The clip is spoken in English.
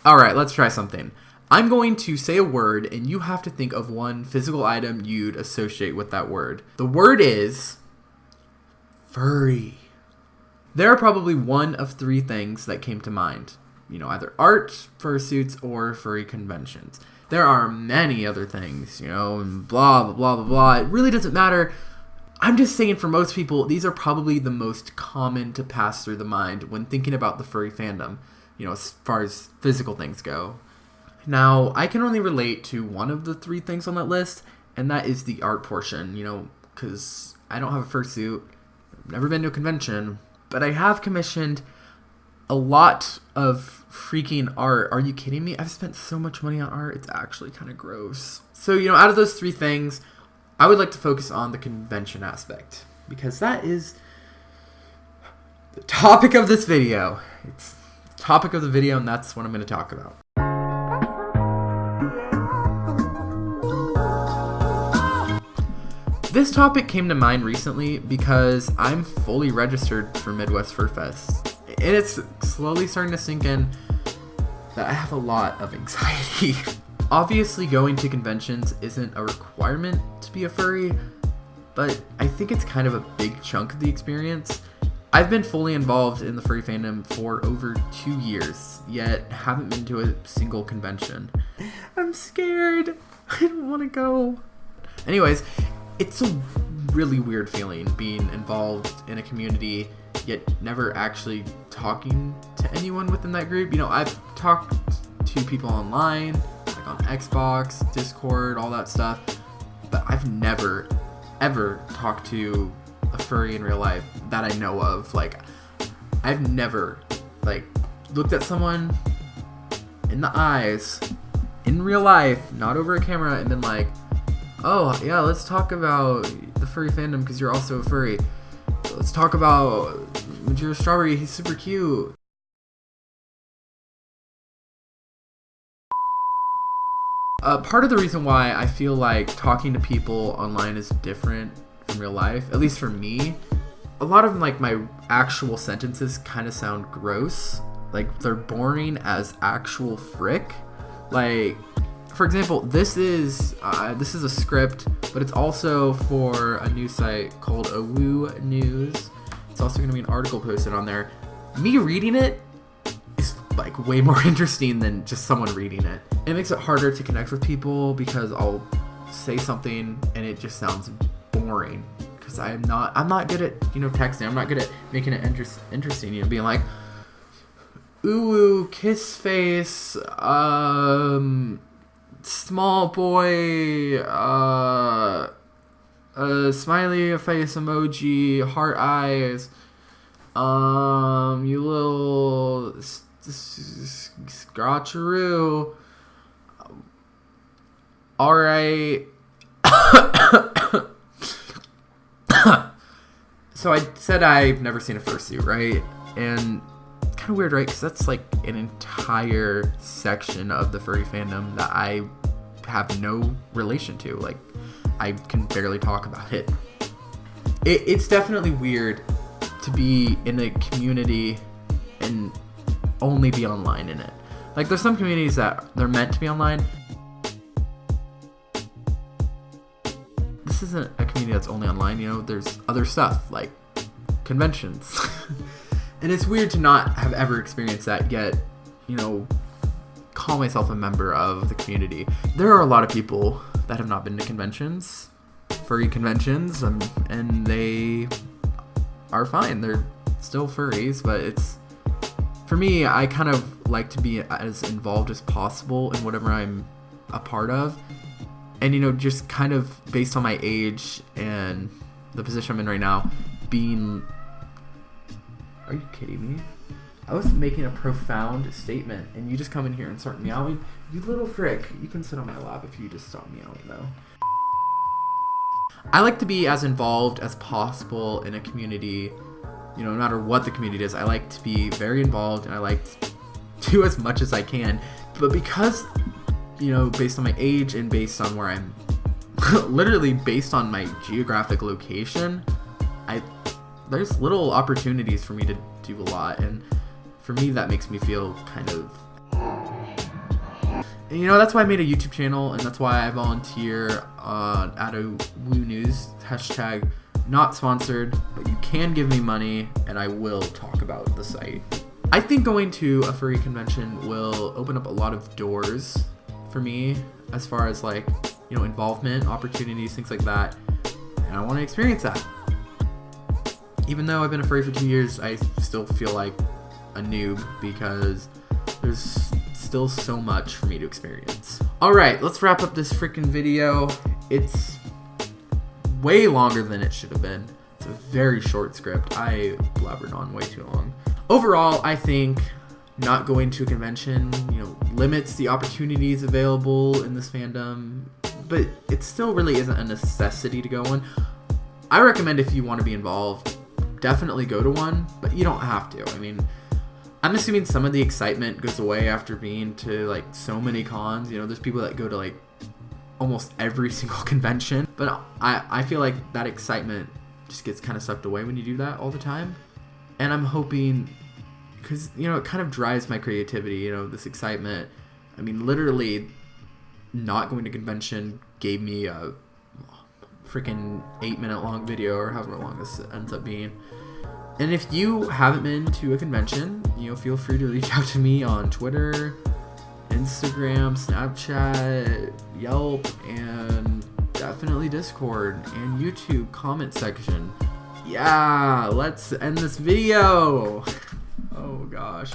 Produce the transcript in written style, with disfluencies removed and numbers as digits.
Alright, let's try something. I'm going to say a word, and you have to think of one physical item you'd associate with that word. The word is furry. There are probably one of three things that came to mind. Either art, fursuits, or furry conventions. There are many other things, and blah, blah, blah, blah, blah. It really doesn't matter. I'm just saying for most people, these are probably the most common to pass through the mind when thinking about the furry fandom, as far as physical things go. Now, I can only relate to one of the three things on that list, and that is the art portion, because I don't have a fursuit, I've never been to a convention, but I have commissioned a lot of freaking art. Are you kidding me? I've spent so much money on art, it's actually kind of gross. So, out of those three things, I would like to focus on the convention aspect, because that is the topic of this video. It's the topic of the video, and that's what I'm going to talk about. This topic came to mind recently because I'm fully registered for Midwest Fur Fest, and it's slowly starting to sink in that I have a lot of anxiety. Obviously, going to conventions isn't a requirement to be a furry, but I think it's kind of a big chunk of the experience. I've been fully involved in the furry fandom for over 2 years, yet haven't been to a single convention. I'm scared. I don't want to go. Anyways, it's a really weird feeling being involved in a community, yet never actually talking to anyone within that group. I've talked to people online, like on Xbox, Discord, all that stuff, but I've never, ever talked to a furry in real life that I know of. I've never, looked at someone in the eyes, in real life, not over a camera, and been like, oh, yeah, let's talk about the furry fandom because you're also a furry. Let's talk about Majira Strawberry, he's super cute. Part of the reason why I feel like talking to people online is different from real life, at least for me, a lot of my actual sentences kind of sound gross. They're boring as actual frick. For example, this is a script, but it's also for a news site called Awoo News. It's also going to be an article posted on there. Me reading it is way more interesting than just someone reading it. It makes it harder to connect with people because I'll say something and it just sounds boring. Because I'm not good at texting. I'm not good at making it interesting. Being like, ooh, kiss face, small boy, smiley face emoji, heart eyes, you little scratcheroo. Alright. So I said I've never seen a fursuit, right? And it's kind of weird, right? Because that's an entire section of the furry fandom that I have no relation to. I can barely talk about it. It's definitely weird to be in a community and only be online in it. There's some communities that they're meant to be online. This isn't a community that's only online, there's other stuff, like conventions. And it's weird to not have ever experienced that, yet, call myself a member of the community. There are a lot of people that have not been to conventions, furry conventions, and they are fine. They're still furries, but for me, I kind of like to be as involved as possible in whatever I'm a part of. And, just kind of based on my age and the position I'm in right now, being... Are you kidding me? I was making a profound statement, and you just come in here and start meowing? You little frick. You can sit on my lap if you just stop meowing, though. I like to be as involved as possible in a community, no matter what the community is. I like to be very involved, and I like to do as much as I can. But because... based on my age and based on where I'm literally based on my geographic location, there's little opportunities for me to do a lot, and for me that makes me feel kind of you know, that's why I made a YouTube channel, and that's why I volunteer at a Woo News hashtag. Not sponsored, but you can give me money, and I will talk about the site. I think going to a furry convention will open up a lot of doors for me as far as like, you know, involvement, opportunities, things like that. And I want to experience that. Even though I've been a furry for 2 years, I still feel like a noob because there's still so much for me to experience. Alright, let's wrap up this freaking video. It's way longer than it should have been. It's a very short script. I blabbered on way too long. Overall, I think not going to a convention, you know, limits the opportunities available in this fandom, but it still really isn't a necessity to go one. I recommend if you want to be involved, definitely go to one, but you don't have to. I mean, I'm assuming some of the excitement goes away after being to like so many cons. You know, there's people that go to like almost every single convention, but I feel like that excitement just gets kind of sucked away when you do that all the time. And I'm hoping, because, you know, it kind of drives my creativity, you know, this excitement. I mean, literally not going to convention gave me a freaking 8-minute long video, or however long this ends up being. And if you haven't been to a convention, you know, feel free to reach out to me on Twitter, Instagram, Snapchat, Yelp, and definitely Discord and YouTube comment section. Yeah, let's end this video. Oh gosh.